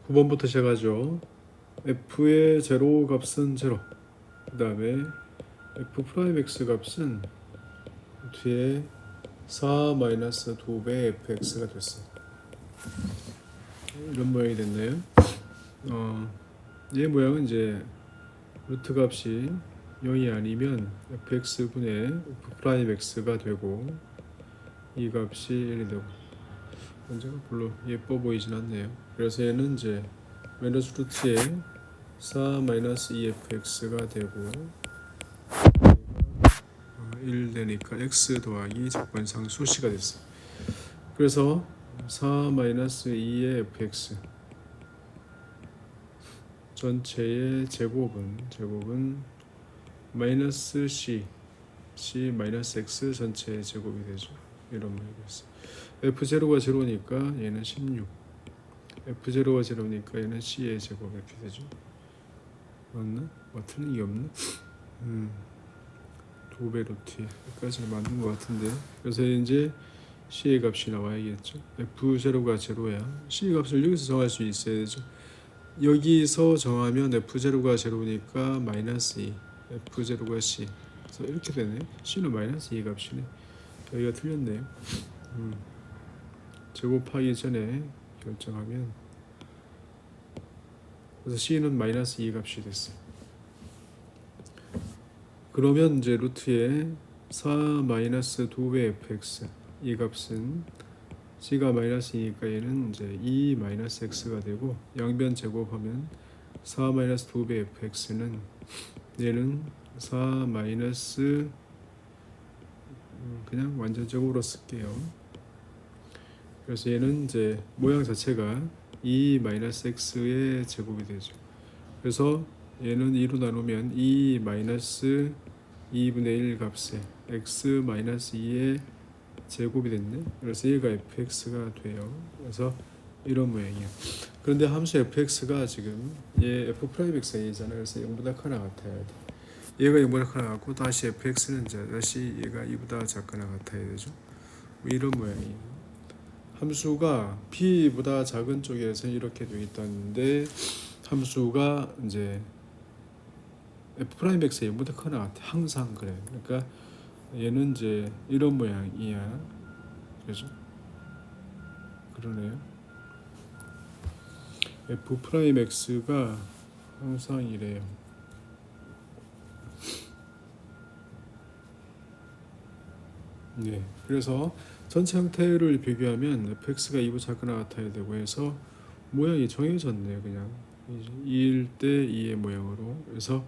9번부터 시작하죠. f의 제로 값은 제로. 그 다음에 f 프라임 x 값은 뒤에 4 마이너스 2배 fx가 됐어. 이런 모양이 됐네요. 얘 모양은 이제 루트 값이 0이 아니면 fx분의 f 프라임 x가 되고 이 값이 1이 되고 문제가 별로 예뻐 보이진 않네요. 그래서 얘는 이제 마이너스 루트에 4 마이너스 2fx가 되고 1 되니까 x 더하기 적분상 수식가 됐어. 그래서 4 마이너스 2의 fx 전체의 제곱은 마이너스 c 마이너스 x 전체의 제곱이 되죠. 이런 모양이겠어. f0가 0니까 얘는 16, f0가 0니까 얘는 c의 제곱 이렇게 되죠. 맞나? 틀린 게 없나? 2배 루트 여기까지 맞는 것 같은데. 그래서 이제 c의 값이 나와야겠죠. f0가 0야. c 값을 여기서 정할 수 있어야 되죠. 여기서 정하면 f0가 0니까 마이너스 2, f0가 c. 그래서 이렇게 되네. c는 마이너스 2 값이네. 여기가 틀렸네요. 제곱하기 전에 결정하면 그래서 c는 마이너스 2 값이 됐어요. 그러면 이제 루트에 4 마이너스 2배 fx 이 값은 c가 마이너스 2니까 얘는 이제 2 마이너스 x가 되고 양변 제곱하면 4 마이너스 2배 fx는 얘는 4 마이너스 그냥 완전적으로 쓸게요. 그래서 얘는 이제 모양 자체가 2 마이너스 x의 제곱이 되죠. 그래서 얘는 2로 나누면 2 마이너스 2분의 1 값에 x 마이너스 2의 제곱이 됐네. 그래서 얘가 fx가 돼요. 그래서 이런 모양이야. 그런데 함수 fx가 지금 얘 f 프라임 x가 얘잖아. 그래서 0보다 크거나 같아야 돼. 얘가 0보다 크거나 같고 다시 fx는 다시 얘가 2보다 작거나 같아야 되죠. 이런 모양이에요. 함수가 b보다 작은 쪽에서 이렇게 돼 있다는데 함수가 이제 f 프라임 x가 0보다 크거나 같아. 항상 그래. 그러니까 얘는 이제 이런 모양이야. 그죠? 그러네요. f 프라임 x가 항상 이래요. 네. 그래서 전체 형태를 비교하면 fx가 2보다 작거나 같아야 되고 해서 모양이 정해졌네요. 그냥 2일 때 2의 모양으로. 그래서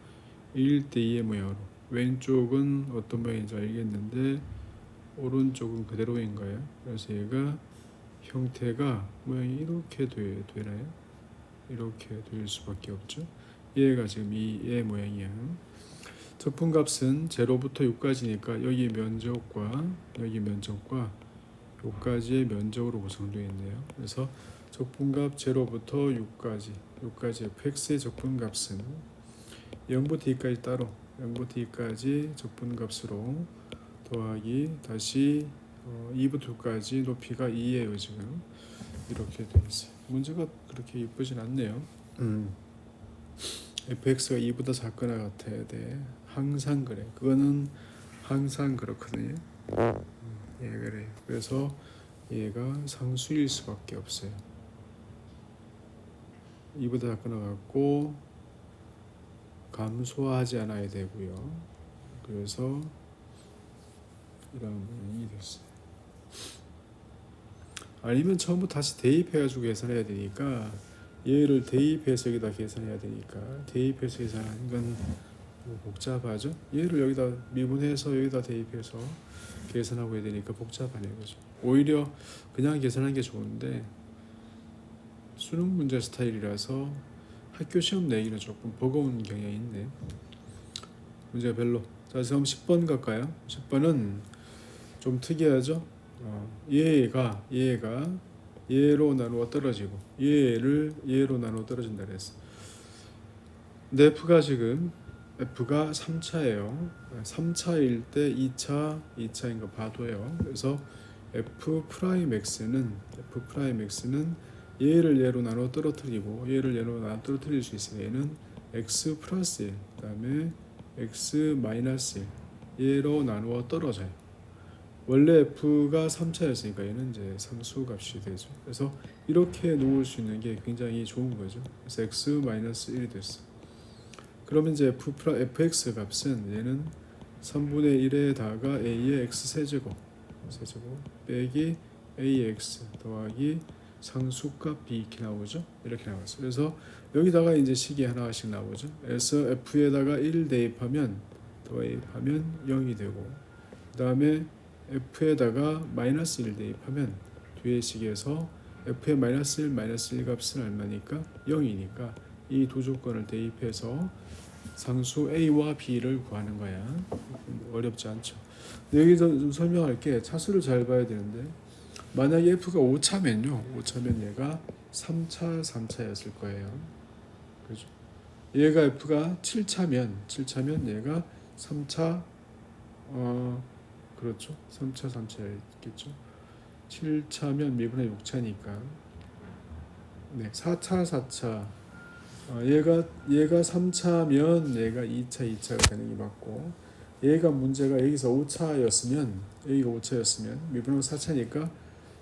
2일 때 2의 모양으로. 왼쪽은 어떤 모양인지 알겠는데 오른쪽은 그대로인 거예요. 그래서 얘가 형태가 모양이 이렇게 되나요? 이렇게 될 수밖에 없죠. 얘가 지금 이의 모양이야. 적분값은 0부터 6까지니까 여기 면적과 여기까지의 면적으로 구성되어 있네요. 그래서 적분값 0부터 6까지 fx의 적분값은 0부터 2까지 따로 0부터 2까지 적분값으로 더하기 다시 2부터 9까지 높이가 2예요. 지금 이렇게 되어 있어요. 문제가 그렇게 예쁘진 않네요. fx가 2보다 작거나 같아야 돼. 항상 그래. 그거는 항상 그렇거든요. 예, 그래요. 그래서 얘가 상수일 수밖에 없어요. 2보다 작거나 같고 감소하지 않아야 되고요. 그래서 이런 모양이 됐어요. 아니면 처음부터 다시 대입해가지고 계산해야 되니까 얘를 대입해서 여기다 계산해야 되니까 대입해서 계산하는 건 복잡하죠. 얘를 여기다 미분해서 여기다 대입해서 계산하고 해야 되니까 복잡하네요. 그죠? 오히려 그냥 계산하는 게 좋은데 수능 문제 스타일이라서 학교 시험 내기는 조금 버거운 경향이 있네. 문제가 별로. 자, 그럼 10번 갈까요? 10번은 좀 특이하죠. 얘가 얘로 나누어 떨어지고 얘로 나누어 떨어진다 그랬어. 근데 F가 지금 F가 3차예요. 3차일 때 2차인 거 봐둬요. 그래서 F 프라임 X는 얘를 얘로 나눠 떨어뜨리고 얘를 얘로 나눠 떨어뜨릴 수 있어요. 얘는 x 플러스 1, 그 다음에 x 마이너스 1 얘로 나누어 떨어져요. 원래 f가 3차였으니까 얘는 이제 상수값이 되죠. 그래서 이렇게 놓을 수 있는 게 굉장히 좋은 거죠. 그래서 x 마이너스 1이 됐어. 그러면 이제 fx 값은 얘는 3분의 1에다가 a의 x 세제곱 빼기 ax 더하기 상수값 b 이렇게 나오죠. 이렇게 나왔어요. 그래서 여기다가 이제 식이 하나씩 나오죠. 그래서 f에다가 1 대입하면 더입하면 0이 되고, 그 다음에 f에다가 마이너스 1 대입하면 뒤에 식에서 f의 마이너스 1 값은 얼마니까 0이니까 이 두 조건을 대입해서 상수 a와 b를 구하는 거야. 어렵지 않죠. 여기서 좀 설명할게. 차수를 잘 봐야 되는데, 만약에 f가 5차면요 5차면 얘가 3차였을 거예요. 그죠? 얘가 f가 7차면 얘가 3차 그렇죠. 3차였겠죠. 7차면 미분의 6차니까. 네, 4차. 얘가 3차면 얘가 2차가 되는 게 맞고, 얘가 문제가 여기서 5차였으면 미분의 4차니까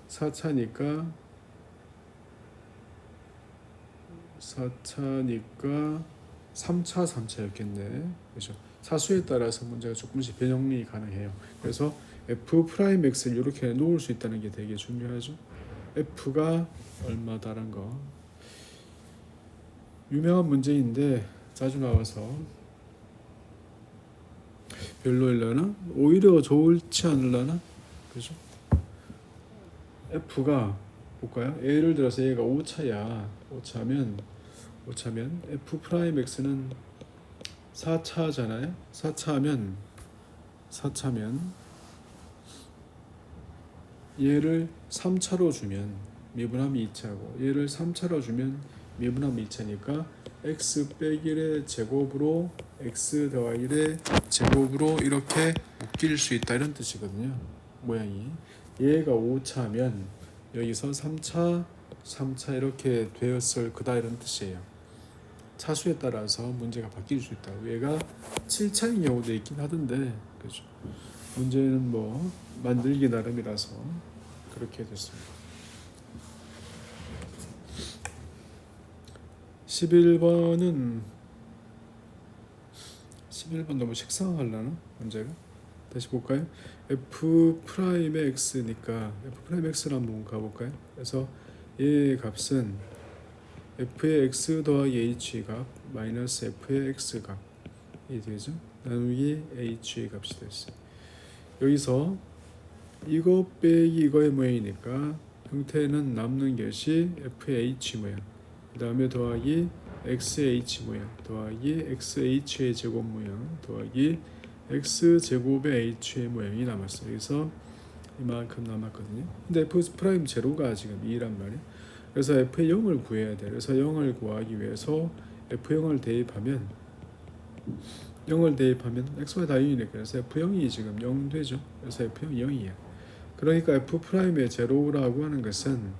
3차였겠네. 그렇죠. 사수에 따라서 문제가 조금씩 변형이 가능해요. 그래서 f 프라임 x를 이렇게 놓을 수 있다는 게 되게 중요하죠. f가 얼마다란 거 유명한 문제인데 자주 나와서 별로일라나 오히려 좋지 않을라나. 그죠? f가 볼까요? 예를 들어서 얘가 5차면 f 프라임 x는 4차잖아요. 4차면 얘를 3차로 주면 미분하면 2차고, 얘를 3차로 주면 미분하면 2차니까 x 빼기 1의 제곱으로 x 더하기 1의 제곱으로 이렇게 묶일 수 있다, 이런 뜻이거든요. 모양이. 얘가 5차면 여기서 3차 이렇게 되었을 거다, 이런 뜻이에요. 차수에 따라서 문제가 바뀔 수 있다고. 얘가 7차인 경우도 있긴 하던데, 그죠? 문제는 뭐 만들기 나름이라서 그렇게 됐습니다. 11번 너무 식상하려나? 문제가? 다시 볼까요? f 프라임의 x니까 f 프라임 x를 한번 가볼까요? 그래서 얘의 값은 f의 x 더하기 h 값 마이너스 f의 x 값이 되죠. 나누기 h 값이 됐어요. 여기서 이거 빼기 이거의 모양이니까 형태는 남는 것이 f의 h 모양, 그 다음에 더하기 xh 모양, 더하기 xh의 제곱 모양, 더하기 x제곱의 h의 모양이 남았어요. 그래서 이만큼 남았거든요. 근데 f 프라임 제로가 지금 2란 말이에요. 그래서 f의 0을 구해야 돼요. 그래서 0을 구하기 위해서 f0을 대입하면 x가 다 0이니까 그래서 f0이 지금 0 되죠. 그래서 f0이 0이에요. 그러니까 f 프라임의 제로라고 하는 것은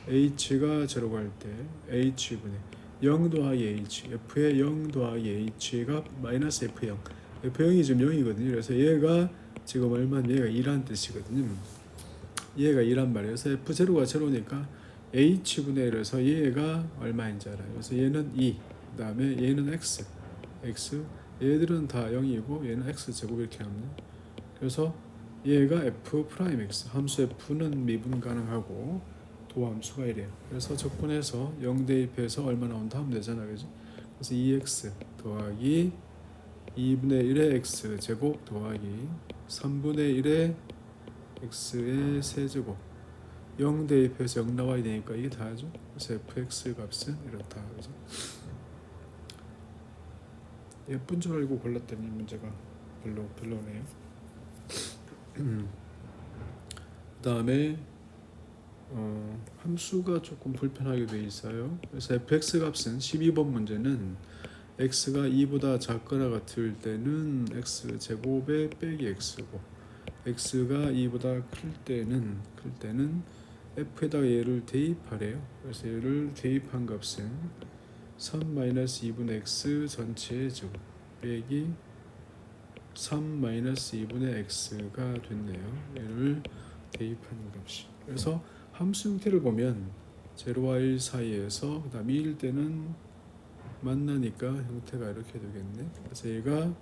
h가 제로가 할 때 h분의 0 더하기 h, f의 0 더하기 h가 마이너스 f0, f0이 지금 0이거든요. 그래서 얘가 지금 얼마냐, 얘가 2란 뜻이거든요. 얘가 2란 말이에요. 그래서 f0가 제로니까 h분의 1에서 얘가 얼마인지 알아요. 그래서 얘는 2, 그 다음에 얘는 x, 얘들은 다 0이고 얘는 x제곱 이렇게 하면, 그래서 얘가 f 프라임 x, 함수 f는 미분 가능하고 도함수가 이래요. 그래서 적분해서 0 대입해서 얼마 나온다 하면 되잖아, 그죠? 그래서 2x 더하기 2분의 1의 x 제곱 더하기 3분의 1의 x의 세제곱, 0 대입해서 0 나와야 되니까 이게 다죠. 그래서 fx 값은 이렇다, 그죠? 예쁜 줄 알고 골랐더니 문제가 별로네요. 그 다음에 함수가 조금 불편하게 돼 있어요. 그래서 fx 값은 12번 문제는 x가 2보다 작거나 같을 때는 x 제곱에 빼기 x고, x가 2보다 클 때는 f에다가 얘를 대입하래요. 그래서 얘를 대입한 값은 3-2분의 x 전체의 제곱 빼기 3-2분의 x가 됐네요. 얘를 대입하는 값이. 그래서 함수 형태를 보면 0와 1 사이에서 그다음 2일 때는 만나니까 형태가 이렇게 되겠네. 그래서 얘가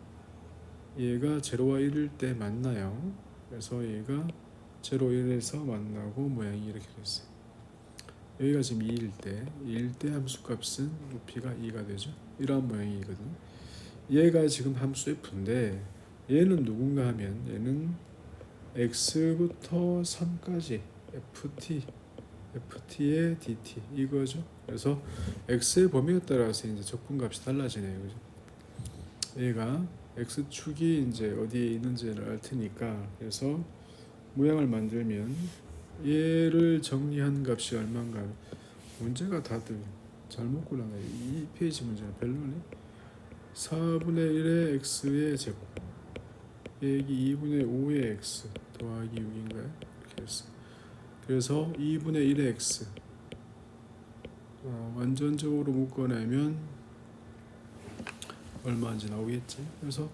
0와 1일 때 만나요. 그래서 얘가 0, 1에서 만나고 모양이 이렇게 됐어요. 여기가 지금 2일 때 함수값은 높이가 2가 되죠. 이러한 모양이거든요. 얘가 지금 함수 f인데 얘는 누군가 하면 얘는 x부터 3까지 ft의 dt 이거죠. 그래서 x의 범위에 따라서 이제 적분값이 달라지네요. 그죠? 얘가 x축이 이제 어디에 있는지를 알 테니까 그래서 모양을 만들면 얘를 정리한 값이 얼마인가. 문제가 다들 잘못 골라놔요. 이 페이지 문제는 별로네. 4분의 1의 x의 제곱 빼기 2분의 5의 x 더하기 6인가요? 이렇게 했어. 그래서 2분의 1의 x 완전적으로 묶어내면 얼마인지 나오겠지. 그래서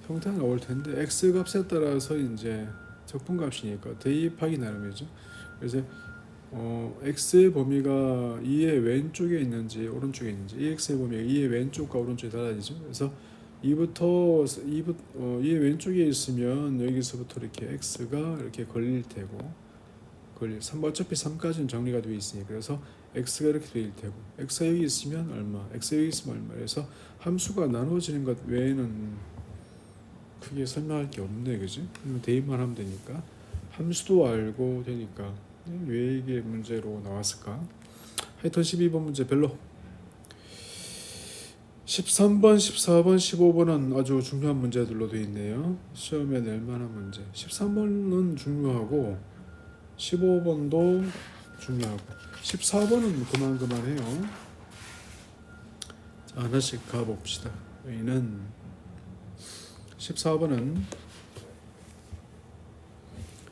형태가 나올 텐데 x 값에 따라서 이제 적분값이니까 대입하기 나름이죠. 그래서 x의 범위가 2의 왼쪽에 있는지 오른쪽에 있는지 이 x의 범위가 2의 왼쪽과 오른쪽에 달라지죠. 그래서 2의 왼쪽에 있으면 여기서부터 이렇게 x가 이렇게 걸릴 테고 어차피 3까지는 정리가 되어 있으니까 그래서 x가 이렇게 되어 테고 x가 여기 있으면 얼마, x가 여기 있으면 얼마. 그래서 함수가 나눠지는 것 외에는 크게 설명할 게 없네, 그지? 대입만 하면 되니까 함수도 알고 되니까 왜 이게 문제로 나왔을까? 하여튼 12번 문제 별로. 13번, 14번, 15번은 아주 중요한 문제들로 되어 있네요. 시험에 낼 만한 문제. 13번은 중요하고 15번도 중요하고 14번은 그만해요. 자, 하나씩 가봅시다. 여기는 14번은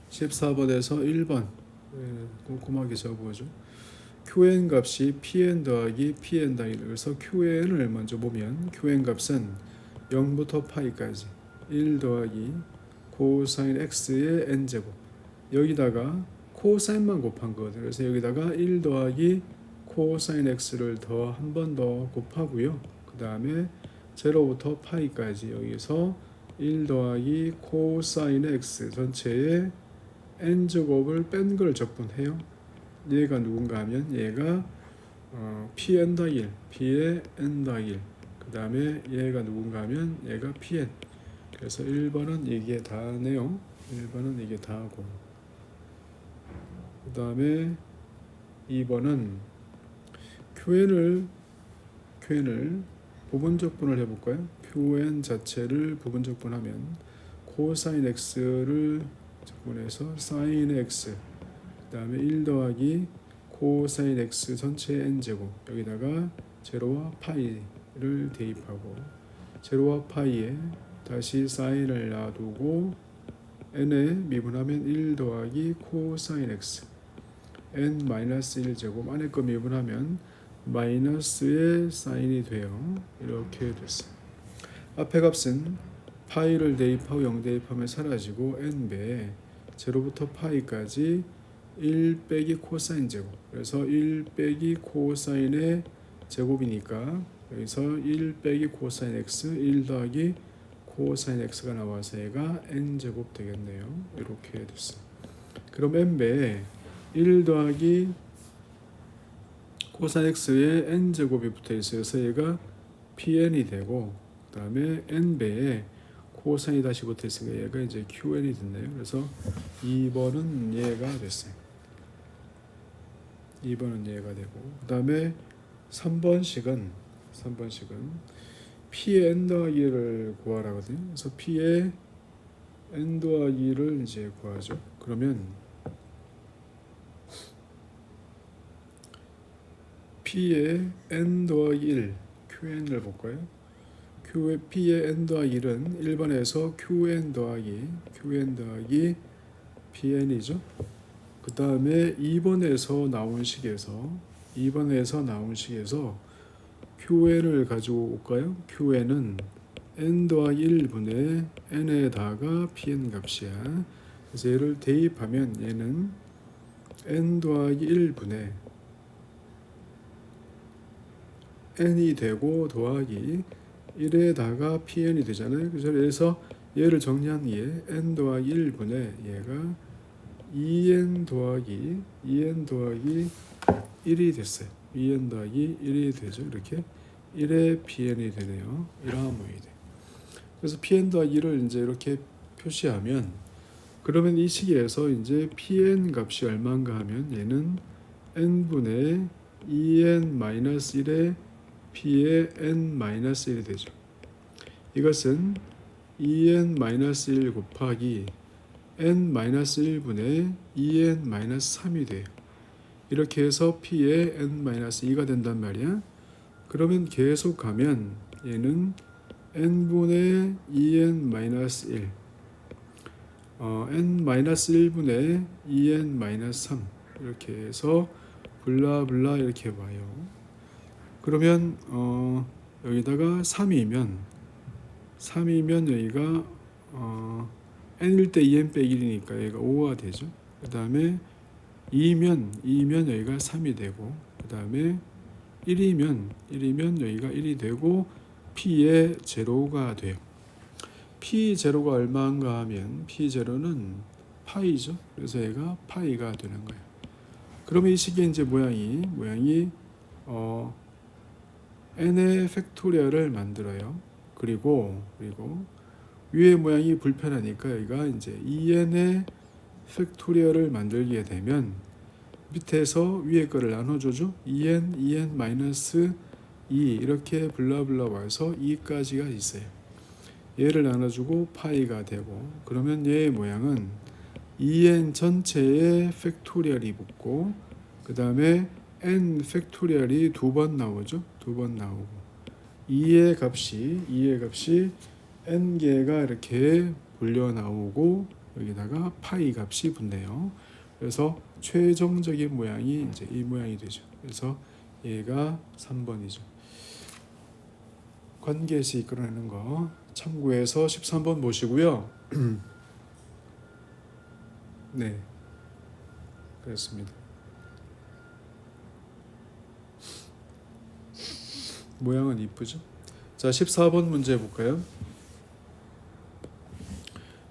14번에서 1번 꼼꼼하게 적어보죠. QN 값이 PN 더하기 PN 당일. 그래서 QN을 먼저 보면 QN 값은 0부터 파이까지 1 더하기 코사인 X의 N제곱. 여기다가 코사인만 곱한 거거든요. 그래서 여기다가 1 더하기 코사인 X를 더 한 번 더 곱하고요. 그 다음에 0부터 파이까지 여기서 1 더하기 코사인 X 전체의 N제곱을 뺀 걸 적분해요. 얘가 누군가 하면 얘가 Pn 더하기 1, P의 N 더하기 1. 그 다음에 얘가 누군가 하면 얘가 Pn. 그래서 1번은 이게 다네요. 1번은 이게 다고. 그 다음에 2번은 QN을 부분적분을 해볼까요? QN 자체를 부분적분하면 코사인 X를 적분해서 사인 X 그 다음에 1 더하기 코사인 X 전체 N제곱 여기다가 제로와 파이를 대입하고 제로와 파이에 다시 사인을 놔두고 N에 미분하면 1 더하기 코사인 X N-1제곱 안에 거 미분하면 마이너스의 사인이 돼요. 이렇게 됐어요. 앞에 값은 파이를 대입하고 0 대입하면 사라지고 N배 0부터 파이까지 1 빼기 코사인 제곱. 그래서 1 빼기 코사인의 제곱이니까 여기서 1 빼기 코사인 X 1 더하기 코사인 X가 나와서 얘가 N제곱 되겠네요. 이렇게 됐어요. 그럼 N배에 1 더하기 코사인 X에 N제곱이 붙어있어요. 그래서 얘가 PN이 되고 그 다음에 N배에 코사인이 다시 붙어있으니까 얘가 이제 QN이 됐네요. 그래서 2번은 얘가 됐어요. 2번은 얘가 되고 그 다음에 3번씩은 P의 N 더하기를 구하라거든요. 그래서 P의 N 더하기를 이제 구하죠. 그러면 P의 N 더하기 1 QN을 볼까요? P의 N 더하기 1은 1번에서 QN 더하기 PN이죠. 그 다음에 2번에서 나온 식에서 QN을 가지고 올까요? QN은 n 더하기 1분의 n에다가 pn 값이야. 그래서 얘를 대입하면 얘는 n 더하기 1분의 n이 되고 더하기 1에다가 pn이 되잖아요. 그래서 얘를 정리한 뒤에 n 더하기 1분의 얘가 2n 더하기 1이 됐어요. 2n 더하기 1이 되죠. 이렇게 1의 pn이 되네요. 이러한 모양이 돼. 그래서 pn 더하기 1을 이제 이렇게 표시하면 그러면 이 식에서 이제 pn 값이 얼마인가 하면 얘는 n분의 2n-1의 p의 n-1이 되죠. 이것은 2n-1 곱하기 n-1분의 2n-3이 돼요. 이렇게 해서 p의 n-2가 된단 말이야. 그러면 계속 가면 얘는 n분의 2n-1 n-1분의 2n-3 이렇게 해서 블라블라 이렇게 와요. 그러면 여기다가 3이면 여기가 n일 때 2n 빼기 1이니까 얘가 5가 되죠. 그 다음에 2면 여기가 3이 되고 그 다음에 1이면 여기가 1이 되고 p의 제로가 돼요. p 제로가 얼마인가 하면 p 제로는 파이죠. 그래서 얘가 파이가 되는 거예요. 그러면 이 식의 이제 모양이 n의 팩토리얼을 만들어요. 그리고 위의 모양이 불편하니까 여기가 이제 2n의 팩토리얼을 만들게 되면 밑에서 위에 거를 나눠주죠. 2n 마이너스 2 이렇게 블라블라 와서 2까지가 있어요. 얘를 나눠주고 파이가 되고 그러면 얘의 모양은 2n 전체의 팩토리얼이 붙고 그 다음에 n 팩토리얼이 두 번 나오죠. 두 번 나오고 2의 값이 n개가 이렇게 불려 나오고 여기다가 파이 값이 붙네요. 그래서 최종적인 모양이 이제 이 모양이 되죠. 그래서 얘가 3번이죠. 관계식 이끌어내는 거 참고해서 13번 보시고요. 네, 그렇습니다. 모양은 이쁘죠? 자, 14번 문제 볼까요?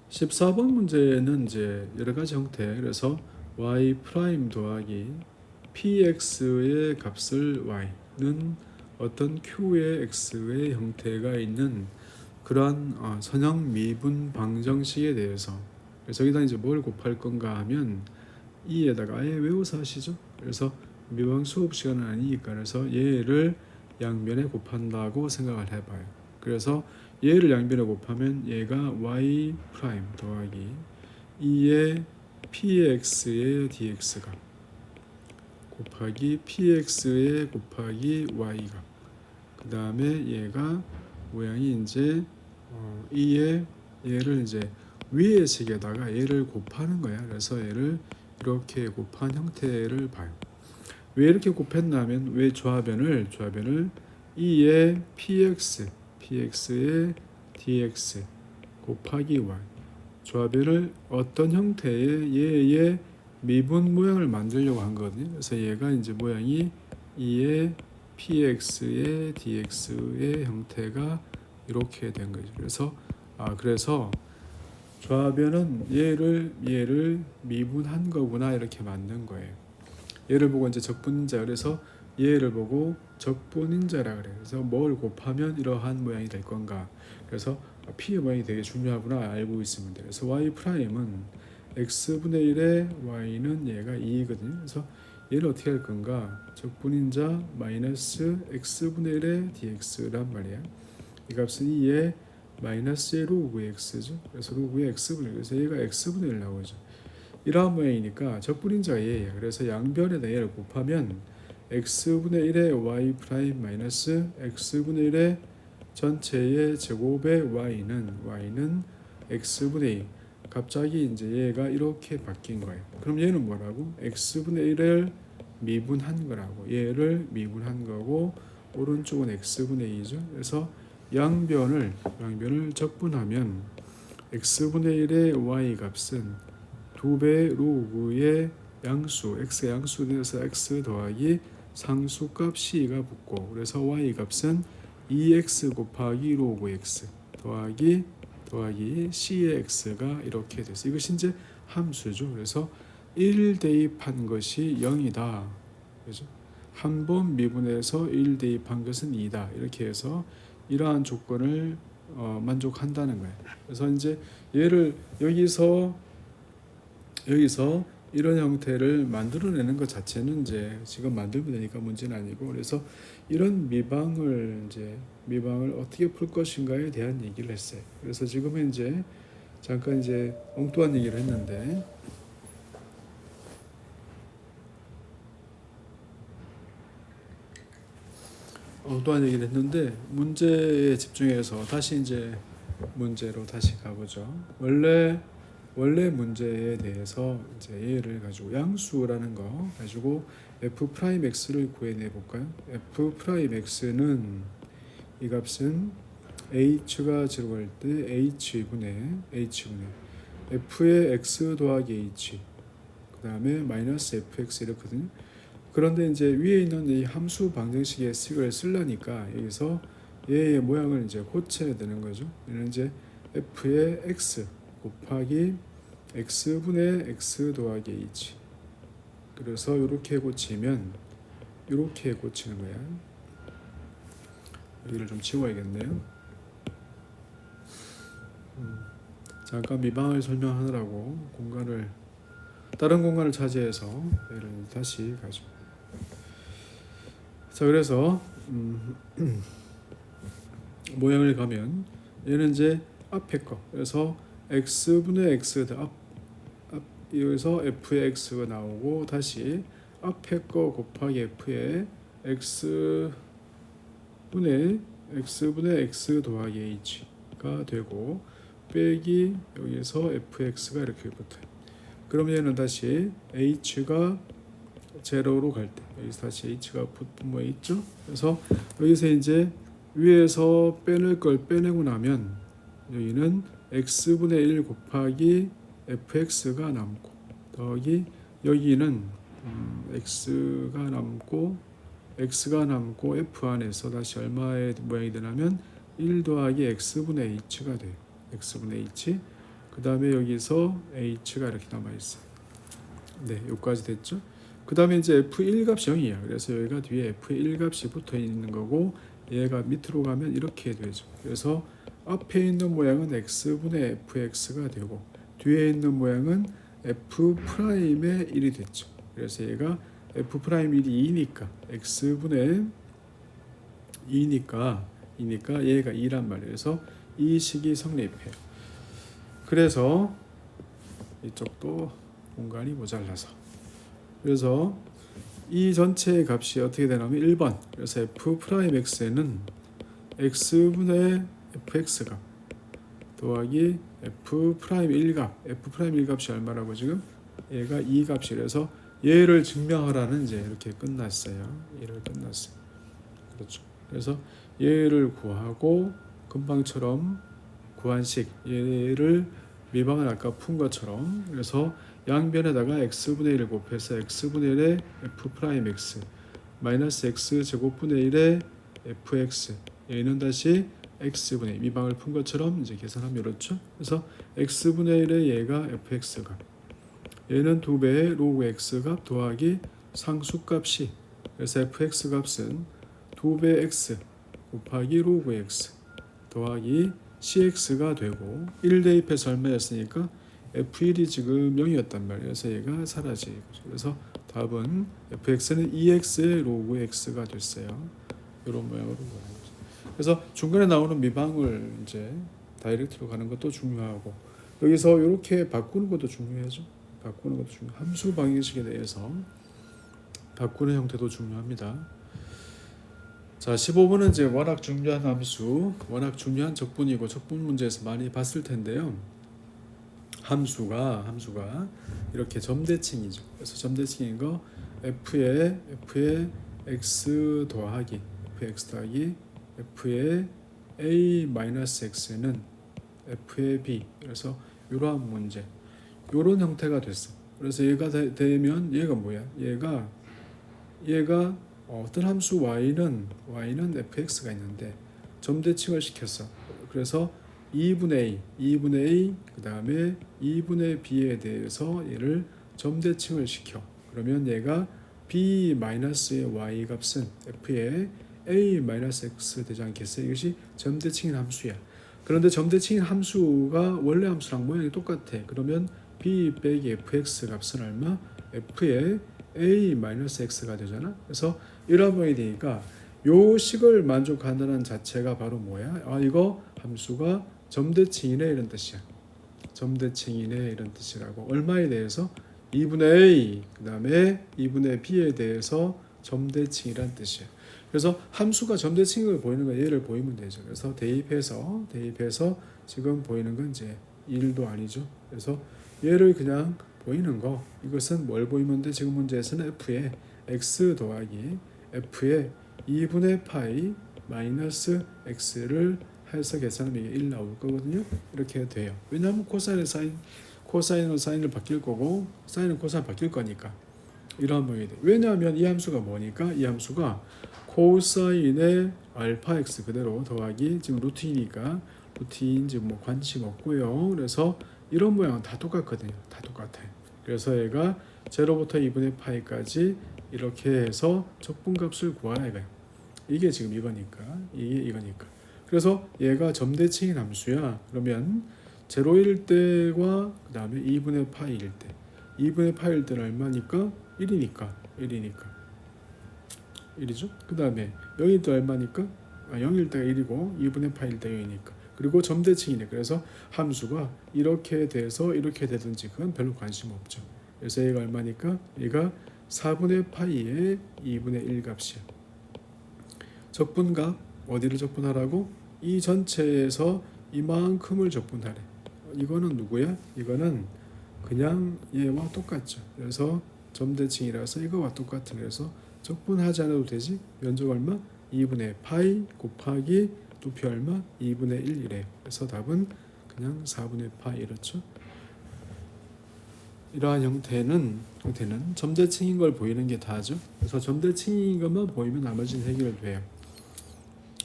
14번 문제는 이제 여러 가지 형태, 그래서 y 프라임 더하기 px의 값을 y는 어떤 q의 x의 형태가 있는 그러한 선형 미분 방정식에 대해서 그래서 여기다 이제 뭘 곱할 건가 하면 이에다가 아예 외워서 하시죠. 그래서 미방 수업 시간은 아니니까 그래서 얘를 양변에 곱한다고 생각을 해봐요. 그래서 얘를 양변에 곱하면 얘가 y 프라임 더하기 2의 px의 dx가 곱하기 px의 곱하기 y가 그 다음에 얘가 모양이 이제 2의 얘를 이제 위의 식에다가 얘를 곱하는 거야. 그래서 얘를 이렇게 곱한 형태를 봐요. 왜 이렇게 곱했냐면 왜 조합변을 2의 px의 dx 곱하기 y 조합변을 어떤 형태의 얘의 미분 모양을 만들려고 한 거거든요. 그래서 얘가 이제 모양이 2의 px의 dx의 형태가 이렇게 된 거죠. 그래서 조합변은 얘를 미분한 거구나 이렇게 만든 거예요. 얘를 보고 이제 적분인자 그래서 얘를 보고 적분인자라 그래요. 그래서 뭘 곱하면 이러한 모양이 될 건가. 그래서 p의 모양이 되게 중요하구나 알고 있으면 돼요. 그래서 y 프라임은 x분의 1의 y는 얘가 2거든요. 그래서 얘를 어떻게 할 건가. 적분인자 마이너스 x분의 1의 dx란 말이야. 이 값은 2의 마이너스의 로그의 x죠. 그래서 로그의 x분의 1 그래서 얘가 x분의 1 나오죠. 이러한 모양이니까 적분인자가 얘예요. 그래서 양변에다 얘를 곱하면 x분의 1의 y 프라임 마이너스 x분의 1의 전체의 제곱의 y는 x분의 2 갑자기 이제 얘가 이렇게 바뀐 거예요. 그럼 얘는 뭐라고? x분의 1을 미분한 거라고. 얘를 미분한 거고 오른쪽은 x분의 2죠. 그래서 양변을 적분하면 x분의 1의 y 값은 2배 로그의 양수 x의 양수 돼서 x 더하기 상수값 c가 붙고 그래서 y 값은 2x 곱하기 로그 x 더하기 c의 x가 이렇게 됐어요. 이것이 이제 함수죠. 그래서 1 대입한 것이 0이다. 그죠? 한 번 미분해서 1 대입한 것은 2다. 이렇게 해서 이러한 조건을 만족한다는 거예요. 그래서 이제 얘를 여기서 이런 형태를 만들어내는 것 자체는 이제 지금 만들면 되니까 문제는 아니고 그래서 이런 미방을 어떻게 풀 것인가에 대한 얘기를 했어요. 그래서 지금은 이제 잠깐 이제 엉뚱한 얘기를 했는데 문제에 집중해서 다시 이제 문제로 다시 가보죠. 원래 문제에 대해서 이제 얘를 가지고 양수라는 거 가지고 f'x를 구해내 볼까요? f'x는 이 값은 h가 0 갈 때 h분의 f의 x 더하기 h 그 다음에 마이너스 fx 이렇거든요. 그런데 이제 위에 있는 이 함수 방정식의 식을 쓰려니까 여기서 얘의 모양을 이제 고쳐야 되는 거죠. 얘는 이제 f의 x 곱하기 x분의 x 더하기 h 그래서 이렇게 고치면 이렇게 고치는 거야. 여기를 좀 지워야겠네요. 잠깐 미방을 설명하느라고 다른 공간을 차지해서 얘를 다시 가죠. 자, 그래서 모양을 가면 얘는 이제 앞에 거 그래서 x분의 x 여기서 f의 x가 나오고 다시 앞에 거 곱하기 f의 x분의 x 더하기 h가 되고 빼기 여기서 fx가 이렇게 붙어요. 그럼 얘는 다시 h가 제로로 갈 때 여기서 다시 h가 붙은 뭐 있죠? 그래서 여기서 이제 위에서 빼낼 걸 빼내고 나면 여기는 x분의 1 곱하기 fx가 남고 더하기 여기는 x가 남고 f 안에서 다시 얼마의 모양이 되냐면 1 더하기 x분의 h가 돼요. x분의 h 그 다음에 여기서 h가 이렇게 남아있어요. 네, 여기까지 됐죠? 그 다음에 이제 f1 값이 0이야. 그래서 여기가 뒤에 f1 값이 붙어 있는 거고 얘가 밑으로 가면 이렇게 되죠. 그래서 앞에 있는 모양은 x분의 fx가 되고 뒤에 있는 모양은 f'의 1이 됐죠. 그래서 얘가 f'1이 2니까 x분의 2니까 얘가 2란 말이에요. 그래서 이 식이 성립해요. 그래서 이쪽도 공간이 모자라서 그래서 이 전체의 값이 어떻게 되냐면 1번 그래서 f'x에는 x분의 fx값 더하기 f'1값 f'1값이 얼마라고 지금 얘가 2값이 그래서 얘를 증명하라는 이제 이렇게 끝났어요. 그렇죠. 그래서 얘를 구하고 금방처럼 구한식 얘를 미방을 아까 푼 것처럼 그래서 양변에다가 x분의 1 곱해서 x분의 1의 f'x 마이너스 x 제곱분의 1의 fx 얘는 다시 x분의 미방을 푼 것처럼 이제 계산하면 이렇죠. 그래서 x분의 1의 얘가 fx 값 얘는 2배의 로그 x 값 더하기 상수값이 그래서 fx 값은 2배 x 곱하기 로그 x 더하기 cx가 되고 1 대입해서 얼마였으니까 f1이 지금 0이었단 말이에요. 그래서 얘가 사라지고 그래서 답은 fx는 2x의 로그 x가 됐어요. 이런 모양으로 보는 거죠. 그래서 중간에 나오는 미방을 이제 다이렉트로 가는 것도 중요하고 여기서 이렇게 바꾸는 것도 중요하죠. 함수 방정식에 대해서 바꾸는 형태도 중요합니다. 자, 15번은 이제 워낙 중요한 함수, 워낙 중요한 적분이고 적분 문제에서 많이 봤을 텐데요. 함수가 이렇게 점대칭이죠. 그래서 점대칭인 거 f의 x 더하기 f의 a 마이너스 x는 f의 b. 그래서 이러한 문제, 이런 형태가 됐어. 그래서 얘가 되면 얘가 뭐야? 얘가 어떤 함수 y는 fx가 있는데 점대칭을 시켰어. 그래서 2분의 a 그 다음에 2분의 b에 대해서 얘를 점대칭을 시켜. 그러면 얘가 b-의 y 값은 f의 a-x 되지 않겠어요? 이것이 점대칭인 함수야. 그런데 점대칭인 함수가 원래 함수랑 모양이 똑같아. 그러면 b 빼기 fx 값은 얼마? f의 a-x가 되잖아. 그래서 이런 모양이 되니까 요 식을 만족한다는 자체가 바로 뭐야? 이거 함수가 점대칭이네 이런 뜻이야. 점대칭이네 이런 뜻이라고. 얼마에 대해서? 2분의 a 그 다음에 2분의 b에 대해서 점대칭이란 뜻이야. 그래서 함수가 점대칭을 보이는 건 얘를 보이면 되죠. 그래서 대입해서 지금 보이는 건 이제 1도 아니죠. 그래서 얘를 그냥 보이는 거, 이것은 뭘 보이면 돼? 지금 문제에서는 f의 x 더하기 f의 2분의 파이 마이너스 x를 해서 계산하면 이게 1 나올 거거든요. 이렇게 돼요. 왜냐하면 코사인은 사인을 바뀔 거고 사인은 코사인 바뀔 거니까 이러한 모양이 돼. 왜냐하면 이 함수가 뭐니까? 이 함수가 코사인의 알파 x 그대로 더하기 지금 루트이니까 루트인 지금 뭐 관심 없고요. 그래서 이런 모양은 다 똑같거든요. 다 똑같아요. 그래서 얘가 0부터 2분의 파이까지 이렇게 해서 적분값을 구하라 이거예요. 이게 지금 이거니까. 그래서 얘가 점대칭인 함수야. 그러면 0일 때와 그 다음에 2분의 파이일 때 2분의 파이일 때는 얼마니까? 1이니까 1이죠. 그 다음에 0일 때 얼마니까? 0일 때가 1이고 2분의 파이일 때 0이니까. 그리고 점대칭이네. 그래서 함수가 이렇게 돼서 이렇게 되든지 그건 별로 관심 없죠. 그래서 얘가 얼마니까? 얘가 4분의 파이의 2분의 1 값이야. 적분값 어디를 적분하라고? 이 전체에서 이만큼을 적분하래. 이거는 누구야? 이거는 그냥 얘와 똑같죠. 그래서 점대칭이라서 이거와 똑같은. 그래서 적분하지 않아도 되지. 면적 얼마? 2분의 파이 곱하기 높이 얼마? 2분의 1이래. 그래서 답은 그냥 4분의 파이 이렇죠. 이러한 형태는 점대칭인 걸 보이는 게 다죠. 그래서 점대칭인 것만 보이면 나머지는 해결돼요.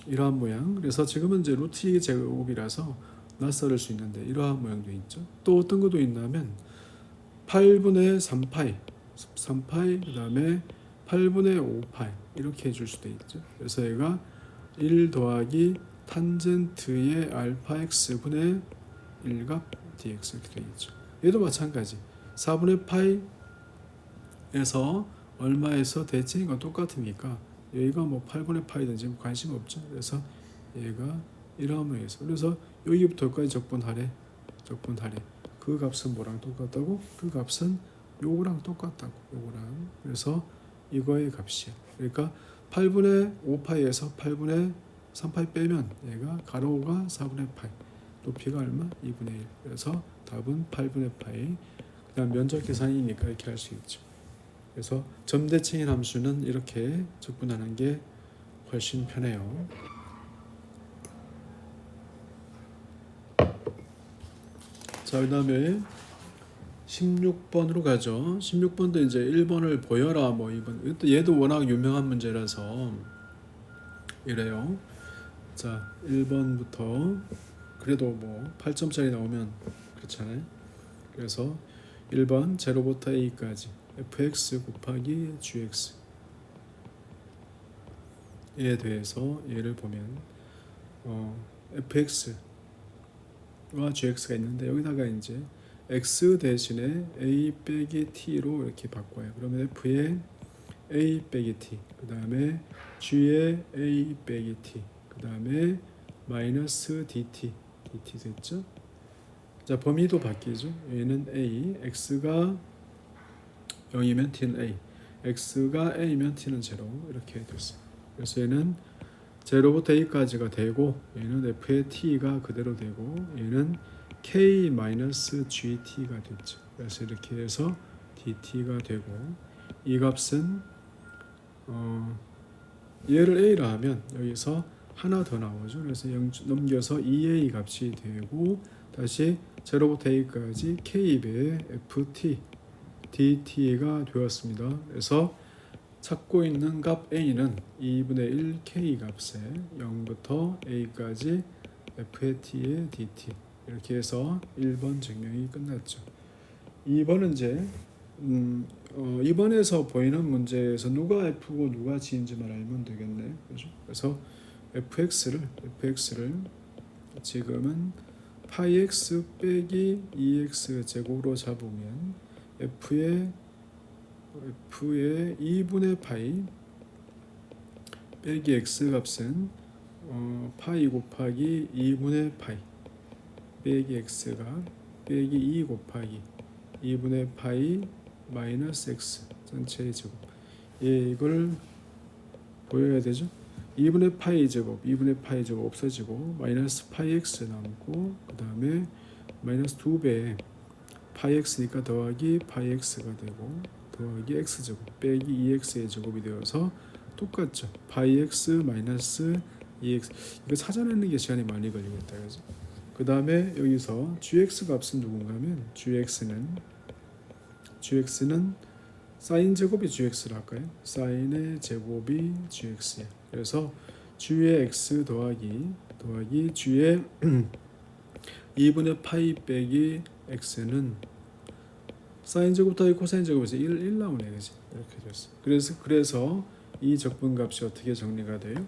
이러한 모양. 그래서 지금은 이제 루트 제곱이라서 낯설을 수 있는데 이러한 모양도 있죠. 또 어떤 것도 있냐면 8분의 3파이 그 다음에 8분의 5파이 이렇게 해줄 수도 있죠. 그래서 얘가 1 더하기 탄젠트의 알파 x 분의 1값 dx 이렇게 되어 있죠. 얘도 마찬가지. 4분의 파이에서 얼마에서 대칭인 똑같으니까 여기가 뭐 8분의 파이든지 관심 없죠. 그래서 얘가 이러한 모양에서 그래서 여기부터 여기까지 적분하래. 그 값은 뭐랑 똑같다고? 그 값은 요거랑 똑같다고. 요거랑. 그래서 이거의 값이야. 그러니까 8분의 5파이에서 8분의 3파이 빼면 얘가 가로가 4분의 파이, 높이가 얼마? 2분의 1. 그래서 답은 8분의 파이. 그 다음 면적 계산이니까 이렇게 할 수 있죠. 그래서 점대칭인 함수는 이렇게 적분하는 게 훨씬 편해요. 자, 그 다음에 16번으로 가죠. 16번도 이제 1번을 보여라 뭐 2번. 얘도 워낙 유명한 문제라서 이래요. 자, 1번부터 그래도 뭐 8점짜리 나오면 그렇잖아요. 그래서 1번 0부터 a까지 fx 곱하기 gx 에 대해서 얘를 보면 fx와 gx가 있는데 여기다가 이제 x 대신에 a 빼기 t로 이렇게 바꿔요. 그러면 f의 a 빼기 t, 그 다음에 g의 a 빼기 t, 그 다음에 마이너스 dt 됐죠? 자, 범위도 바뀌죠. 얘는 a, x가 0이면 t는 a, x가 a면 t는 0 이렇게 됐어요. 그래서 얘는 0부터 a까지가 되고 얘는 f의 t가 그대로 되고 얘는 k-gt가 됐죠. 그래서 이렇게 해서 dt가 되고 이 값은 얘를 a라 하면 여기서 하나 더 나오죠. 그래서 0 넘겨서 2a 값이 되고 다시 0부터 a까지 k배 ft dt가 되었습니다. 그래서 찾고 있는 값 a는 2분의 1 k 값에 0부터 a까지 f의 t의 dt 이렇게 해서 1번 증명이 끝났죠. 2번은 이제 2번에서 보이는 문제에서 누가 f고 누가 g인지만 알면 되겠네. 그죠? 그래서 fx를 지금은 파이 x 빼기 2x 제곱으로 잡으면 f의 2분의 파이 빼기 x 값은 파이 곱하기 2분의 파이 빼기 x가 빼기 2 곱하기 2분의 파이 마이너스 x 전체의 제곱. 이걸 보여야 되죠. 2분의 파이 제곱 없어지고 마이너스 파이 x 남고 그 다음에 마이너스 2배 파이 x니까 더하기 파이 x가 되고 더하기 x 제곱 빼기 2x의 제곱이 되어서 똑같죠. 파이 x 마이너스 2x 이거 찾아내는 게 시간이 많이 걸리겠다. 그죠? 그 다음에 여기서 gx 값은 누군가 하면 gx는 사인 제곱이 gx로 할까요? 사인의 제곱이 gx야. 그래서 g의 x 더하기 g의 2분의 파이 빼기 x는 사인 제곱 더하기 코사인 제곱에서 1 나오네. 그지? 이렇게 됐어. 그래서 이 적분값이 어떻게 정리가 돼요?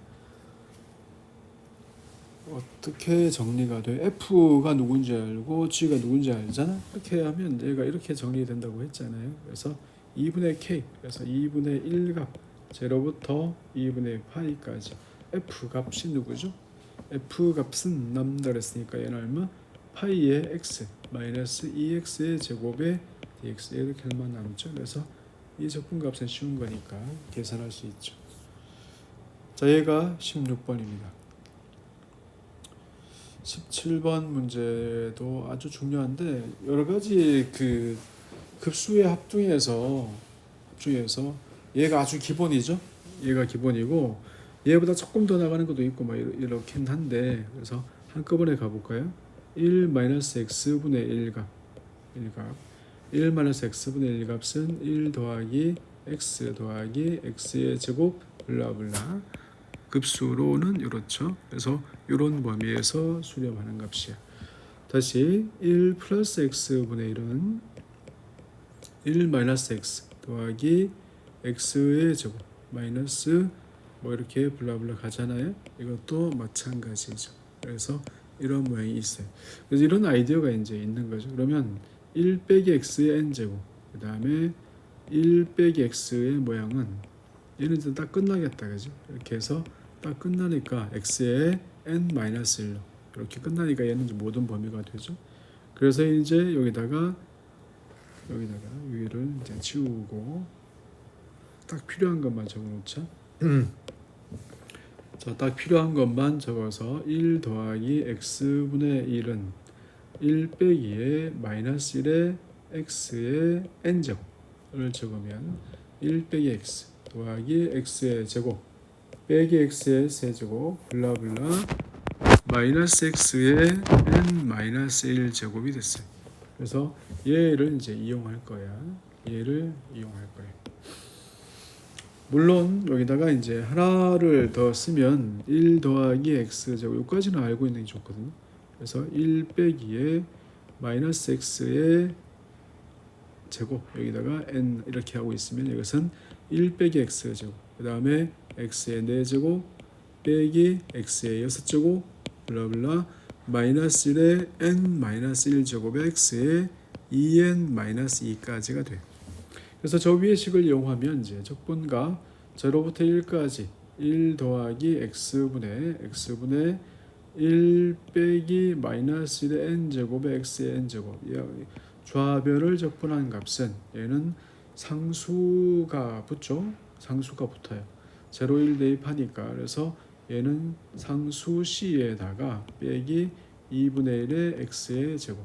어떻게 정리가 돼? F가 누군지 알고 G가 누군지 알잖아. 이렇게 하면 얘가 이렇게 정리된다고 했잖아요. 그래서 2분의 K, 그래서 2분의 1값, 0부터 2분의 파이까지 F 값이 누구죠? F 값은 남다 그랬으니까 얘는 얼마? 파이의 x 마이너스 2x의 제곱에 dx 이렇게만 남죠. 그래서 이 적분값은 쉬운 거니까 계산할 수 있죠. 자, 얘가 16번입니다. 17번 문제도 아주 중요한데 여러 가지 그 급수의 합중에서 얘가 아주 기본이죠. 얘가 기본이고 얘보다 조금 더 나가는 것도 있고 막 이렇긴 한데 그래서 한꺼번에 가볼까요? 1-x분의 1값 1-x분의 1 값은 1 더하기 x 더하기 x의 제곱 블라블라 급수로는 이렇죠. 그래서 이런 범위에서 수렴하는 값이야. 다시 1 플러스 x분의 1은 1 마이너스 x 더하기 x의 제곱 마이너스 뭐 이렇게 블라블라 가잖아요. 이것도 마찬가지죠. 그래서 이런 모양이 있어요. 그래서 이런 아이디어가 이제 있는 거죠. 그러면 1 빼기 x의 n제곱 그 다음에 1 빼기 x의 모양은 얘는 이제 딱 끝나겠다. 그죠? 이렇게 해서 딱 끝나니까 x의 n-1로 이렇게 끝나니까 얘는 이제 모든 범위가 되죠. 그래서 이제 여기다가 여기를 이제 치우고 딱 필요한 것만 적어놓자. 자, 딱 필요한 것만 적어서 1 더하기 x분의 1은 1 빼기에 마이너스 1의 x의 n제곱을 적으면 1 빼기 x 더하기 x의 제곱 빼기 x의 세제곱 블라블라 마이너스 x의 n 마이너스 1 제곱이 됐어요. 그래서 얘를 이제 이용할 거야. 물론 여기다가 이제 하나를 더 쓰면 1 더하기 x 제곱 여기까지는 알고 있는 게 좋거든요. 그래서 1 빼기에 마이너스 x의 제곱 여기다가 n 이렇게 하고 있으면 이것은 1 빼기 x 제곱 그 다음에 x의 4제곱 빼기 x의 6제곱 블라블라 마이너스 1의 n 마이너스 1제곱의 x의 2n-2까지가 돼요. 그래서 저 위의 식을 이용하면 이제 적분과 0부터 1까지 1 더하기 x분의 1 빼기 마이너스 1의 n제곱의 x의 n제곱 좌변을 적분한 값은 얘는 상수가 붙죠. 상수가 붙어요. 0, 1 대입하니까 그래서 얘는 상수 C에다가 빼기 2분의 1의 x의 제곱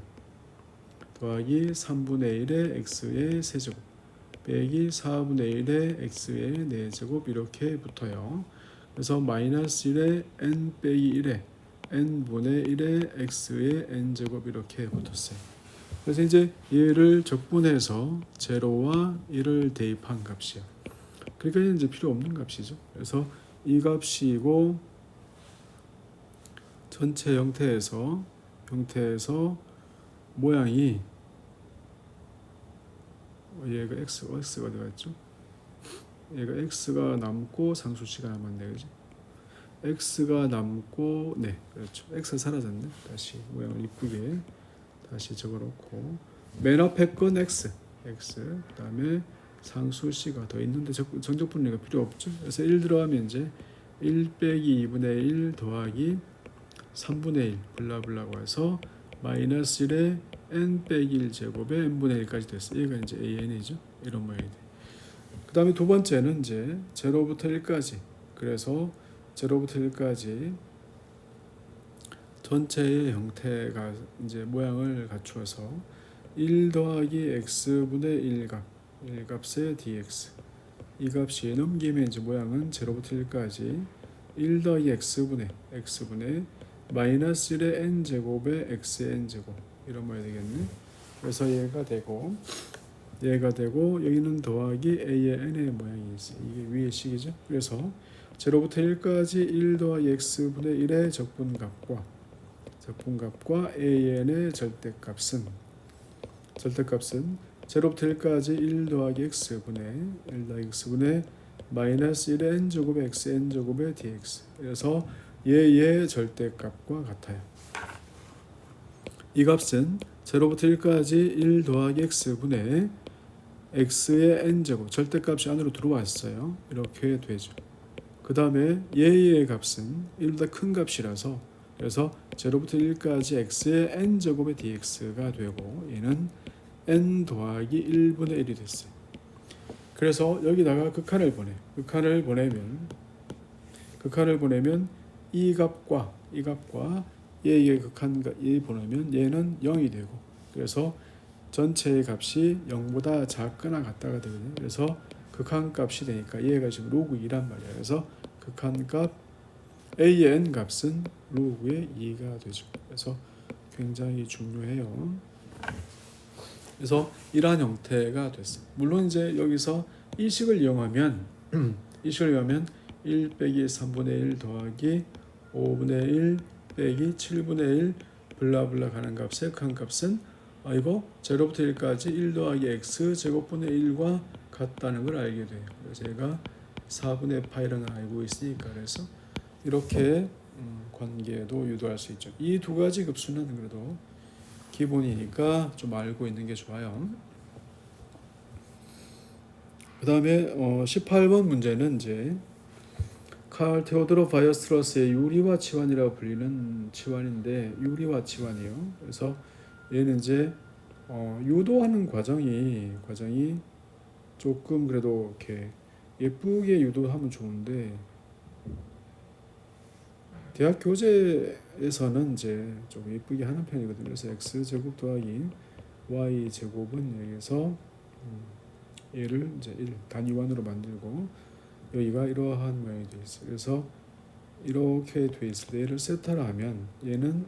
더하기 3분의 1의 x의 세제곱 빼기 4분의 1의 x의 4제곱 이렇게 붙어요. 그래서 마이너스 1의 n 빼기 1의 n분의 1의 x의 n제곱 이렇게 붙었어요. 그래서 이제 얘를 적분해서 제로와 1을 대입한 값이에요. 그러니까 이제 필요 없는 값이죠. 그래서 이 값이고 전체 형태에서 모양이 얘가 x가 어디 갔죠? 얘가 x가 남고 상수치가 남았네, 그지? x가 남고 네, 그렇죠. x가 사라졌네. 다시 모양을 이쁘게 다시 적어놓고 맨 앞에 건 x, 그다음에 상수 c가 더 있는데 정적 분리가 필요 없죠. 그래서 1 들어가면 이제 1 빼기 2분의 1 더하기 3분의 1 블라블라고 해서 마이너스 1에 n 빼기 1 제곱에 n분의 1까지 됐어요. 얘가 이제 an이죠. 이런 모양이 돼. 그 다음에 두 번째는 이제 0부터 1까지. 그래서 0부터 1까지 전체의 형태가 이제 모양을 갖추어서 1 더하기 x분의 1값의 dx 이 값이 넘기면 이제 모양은 0부터 1까지 1 더하기 x분의 마이너스 1의 n제곱의 x의 n제곱 이런 모양이 되겠네. 그래서 얘가 되고 여기는 더하기 a의 n의 모양이 있어요. 이게 위의 식이죠. 그래서 0부터 1까지 1 더하기 x분의 1의 적분값과 an의 절대값은 0부터 1까지 1 더하기 x분의 마이너스 1의 n제곱의 x n제곱의 dx 그래서 얘의 절대값과 같아요. 이 값은 0부터 1까지 1 더하기 x분의 x의 n제곱 절대값이 안으로 들어왔어요. 이렇게 되죠. 그 다음에 얘의 값은 1보다 큰 값이라서 그래서 0부터 1까지 x의 n제곱의 dx가 되고 얘는 n 더하기 1분의 1이 됐어요. 그래서 여기다가 극한을 보내면 이 값과 얘의 극한 보내면 얘는 0이 되고 그래서 전체의 값이 0보다 작거나 같다가 되거든요. 그래서 극한 값이 되니까 얘가 지금 로그 2란 말이에요. 그래서 극한 값 a의 n 값은 로그의 2가 되죠. 그래서 굉장히 중요해요. 그래서 이러한 형태가 됐어요. 물론 이제 여기서 이 식을 이용하면 1 빼기 3분의 1 더하기 5분의 1 빼기 7분의 1 블라블라 가는 값의 극한 값은 이거 0부터 1까지 1 더하기 x 제곱분의 1과 같다는 걸 알게 돼요. 그래서 제가 4분의 파이라는 걸 알고 있으니까 그래서 이렇게 관계도 유도할 수 있죠. 이 두 가지 급수는 그래도 기본이니까 좀 알고 있는 게 좋아요. 그 다음에 18번 문제는 이제 칼 테오도로 바이어스트라스의 유리화 치환이라고 불리는 치환인데 유리화 치환이에요. 그래서 얘는 이제 유도하는 과정이 조금 그래도 이렇게 예쁘게 유도하면 좋은데 대학 교재에서는 이제 좀 예쁘게 하는 편이거든요. 그래서 x 제곱 더하기 y 제곱은 여기서 얘를 이제 1 단위원으로 만들고 여기가 이러한 모양이 되어 있어요. 그래서 이렇게 되어 있을 때 얘를 세타를 하면 얘는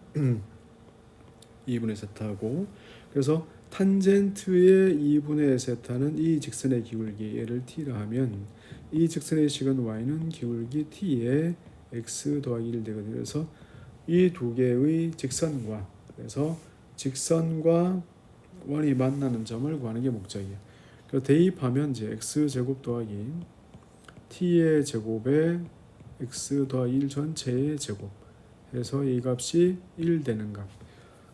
2분의 세타고 그래서 탄젠트의 2분의 세타는 이 직선의 기울기 얘를 t라 하면 이 직선의 식은 y는 기울기 t의 x 더하기 1 되거든요. 그래서 이 두 개의 직선과 그래서 직선과 원이 만나는 점을 구하는 게 목적이에요. 그래서 대입하면 이제 x 제곱 더하기 t의 제곱에 x 더하기 1 전체의 제곱 해서 이 값이 1 되는 값.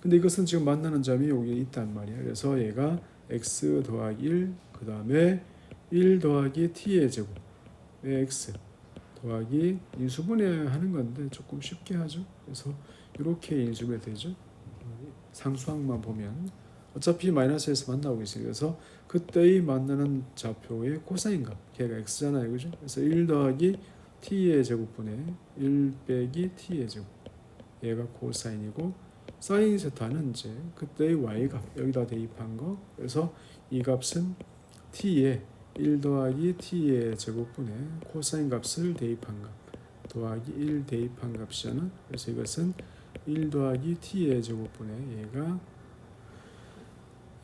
근데 이것은 지금 만나는 점이 여기 있단 말이에요. 그래서 얘가 x 더하기 1 그 다음에 1 더하기 t의 제곱에 x 더하기 인수분해하는 건데 조금 쉽게 하죠. 그래서 이렇게 인수분해 되죠. 상수항만 보면 어차피 마이너스에서 만나고 있어요. 그래서 그때의 만나는 좌표의 코사인 값 걔가 x잖아요. 그죠? 그래서 1 더하기 t의 제곱분의 1 빼기 t의 제곱 얘가 코사인이고 사인 세타는 이제 그때의 y값 여기다 대입한 거. 그래서 이 값은 t에 1 더하기 t의 제곱분에 코사인 값을 대입한 값 더하기 1 대입한 값이잖아. 그래서 이것은 1 더하기 t의 제곱분에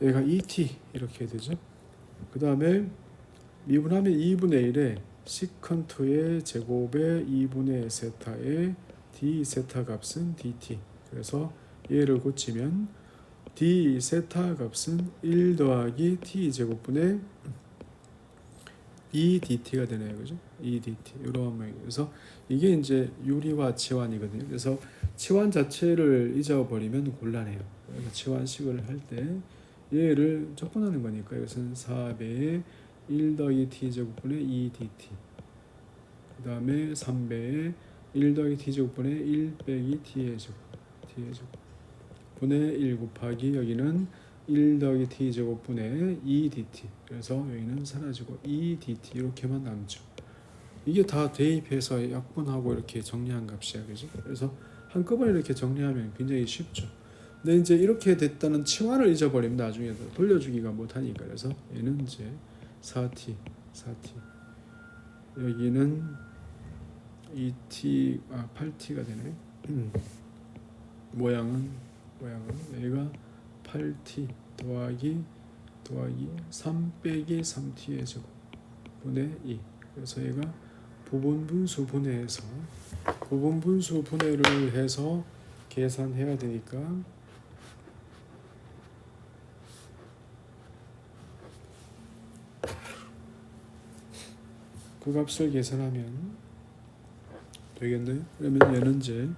얘가 2t 이렇게 되죠. 그 다음에 미분하면 2분의 1에 시컨트의 제곱에 2분의 세타의 d 세타 값은 dt. 그래서 얘를 고치면 d 세타 값은 1 더하기 t 제곱분의 2dt가 되네요. 그죠? 2dt. 이런 모양. 그래서 이게 이제 유리와 치환이거든요. 그래서 치환 자체를 잊어버리면 곤란해요. 그래서 치환식을 할 때 얘를 적분하는 거니까 이것은 4배의 1 더하기 t 제곱분의 2dt. 그 다음에 3배의 1 더하기 t 제곱분의 1 빼기 t의 제곱. 분의 1 곱하기 여기는 1 더하기 t 제곱분의 2dt. 그래서 여기는 사라지고 2dt 이렇게만 남죠. 이게 다 대입해서 약분하고 이렇게 정리한 값이야, 그죠? 그래서 한꺼번에 이렇게 정리하면 굉장히 쉽죠. 근데 이제 이렇게 됐다는 치환을 잊어버리면 나중에 돌려주기가 못하니까. 그래서 얘는 이제 4t 여기는 2t 8t가 되네. 모양은 얘가 8t 더하기 3 빼기 3t의 제곱 분의 2. 그래서 얘가 부분분수 분해를 해서 계산해야 되니까 그 값을 계산하면 되겠네요. 그러면 얘는 이제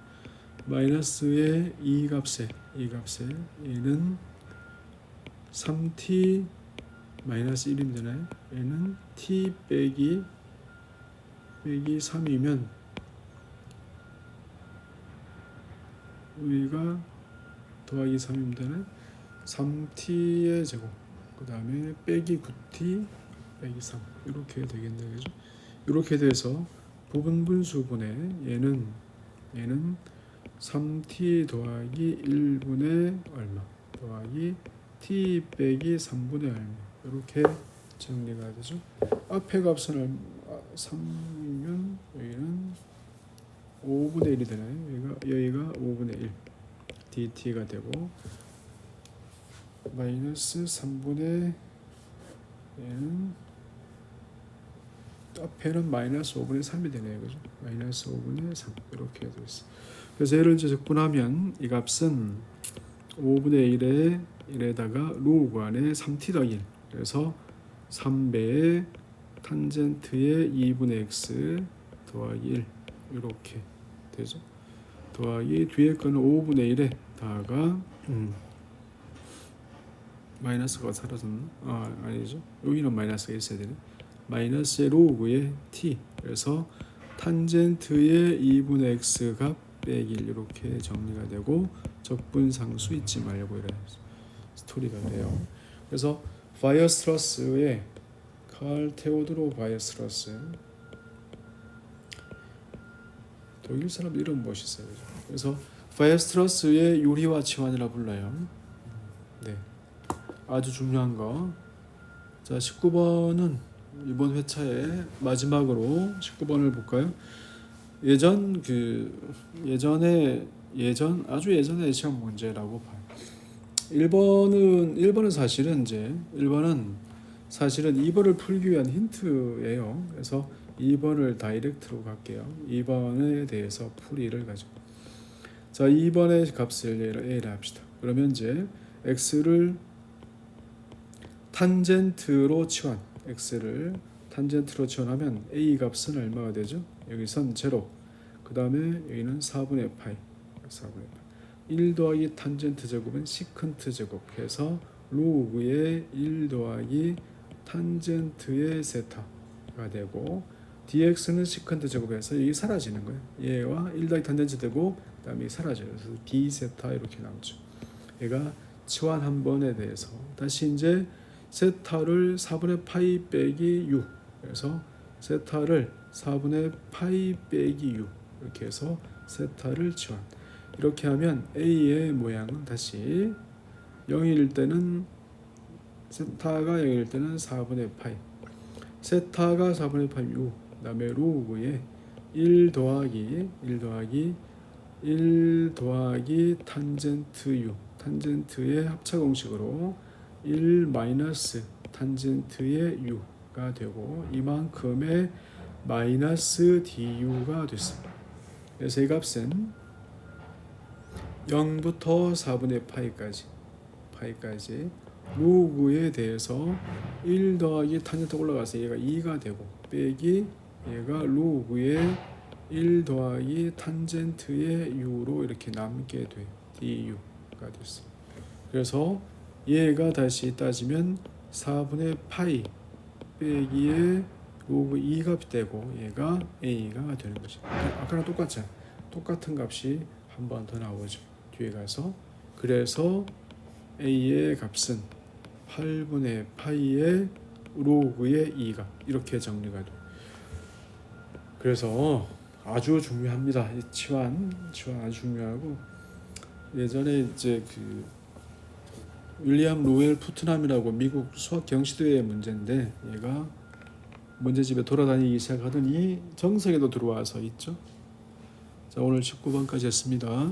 마이너스의 이 값에 얘는 3t 마이너스 1이면 되나요? 얘는 t 빼기 3이면 여기가 더하기 3이면 되나요? 3t의 제곱 그 다음에 빼기 9t 빼기 3 이렇게 되겠네요. 그죠? 이렇게 돼서 부분분수분의 얘는 3t 더하기 1분의 얼마 더하기 t 빼기 3분의 얼마 이렇게 정리가 되죠. 앞에 값은 3이면 여기는 5분의 1이 되나요? 여기가 5분의 1 dt가 되고 마이너스 3분의 얘는 앞에는 마이너스 5분의 3이 되네요. 그죠? 마이너스 5분의 3 이렇게 되어 있어요. 그래서 얘를 이제 적분하면 이 값은 5분의 1에다가 로그 안에 3t 더하기 1 그래서 3배의 탄젠트의 2분의 x 더하기 1 이렇게 되죠. 더하기 뒤에 거는 5분의 1에 다가 마이너스가 사라졌나? 아니죠. 여기는 마이너스가 있어야 되네. 마이너스의 로그의 t 그래서 탄젠트의 2분의 x 값 빼기 1 이렇게 정리가 되고 적분상수 잊지 말고 이런 스토리가 돼요. 그래서 바이어스트러스의 칼 테오도로 바이어스트러스 독일 사람 이름 멋있어요. 그래서 바이어스트러스의 유리와 치환이라 불러요. 네, 아주 중요한 거. 자, 19번은 이번 회차의 마지막으로 19번을 볼까요? 아주 예전에 시험 문제라고 봐요. 1번은 사실은 2번을 풀기 위한 힌트예요. 그래서 2번을 다이렉트로 갈게요. 2번에 대해서 풀이를 가지고. 자, 2번의 값을 A를 합시다. 그러면 이제 x를 탄젠트로 치환하면 A 값은 얼마가 되죠? 여기선 0. 그 다음에 여기는 4분의 파이. 1 더하기 탄젠트 제곱은 시컨트 제곱 해서 로그의 1 더하기 탄젠트의 세타가 되고 dx는 시컨트 제곱해서 이게 사라지는 거예요. 얘와 1 더하기 탄젠트 되고 그 다음에 사라져요. 그래서 d 세타 이렇게 나오죠. 얘가 치환 한 번에 대해서 다시 이제 세타를 4분의 파이 빼기 6 그래서 세타를 4분의 파이 빼기 6 이렇게 해서 세타를 치환 이렇게 하면 A의 모양은 다시 0일 때는 세타가 0일 때는 4분의 파이, 세타가 4분의 파이 U, 그다음에 로그에 1 더하기 탄젠트 U, 탄젠트의 합차 공식으로 1 마이너스 탄젠트의 U가 되고 이만큼의 마이너스 DU가 됐습니다. 그래서 이 값은 0부터 4분의 파이까지 로그에 대해서 1 더하기 탄젠트 올라가서 얘가 2가 되고 빼기 얘가 로그의 1 더하기 탄젠트의 u로 이렇게 남게 돼 du가 됐어. 그래서 얘가 다시 따지면 4분의 파이 빼기에 로그 2값이 되고 얘가 a가 되는 거지. 아까랑 똑같잖아. 똑같은 값이 한 번 더 나오죠. 뒤에 가서. 그래서 a의 값은 8분의 파이의 로그의 2가 이렇게 정리가 돼. 그래서 아주 중요합니다. 이 치환 아주 중요하고, 예전에 이제 그 윌리엄 로웰 푸트남이라고 미국 수학 경시대회 문제인데 얘가 문제집에 돌아다니기 시작하더니 정석에도 들어와서 있죠. 자, 오늘 19번까지 했습니다.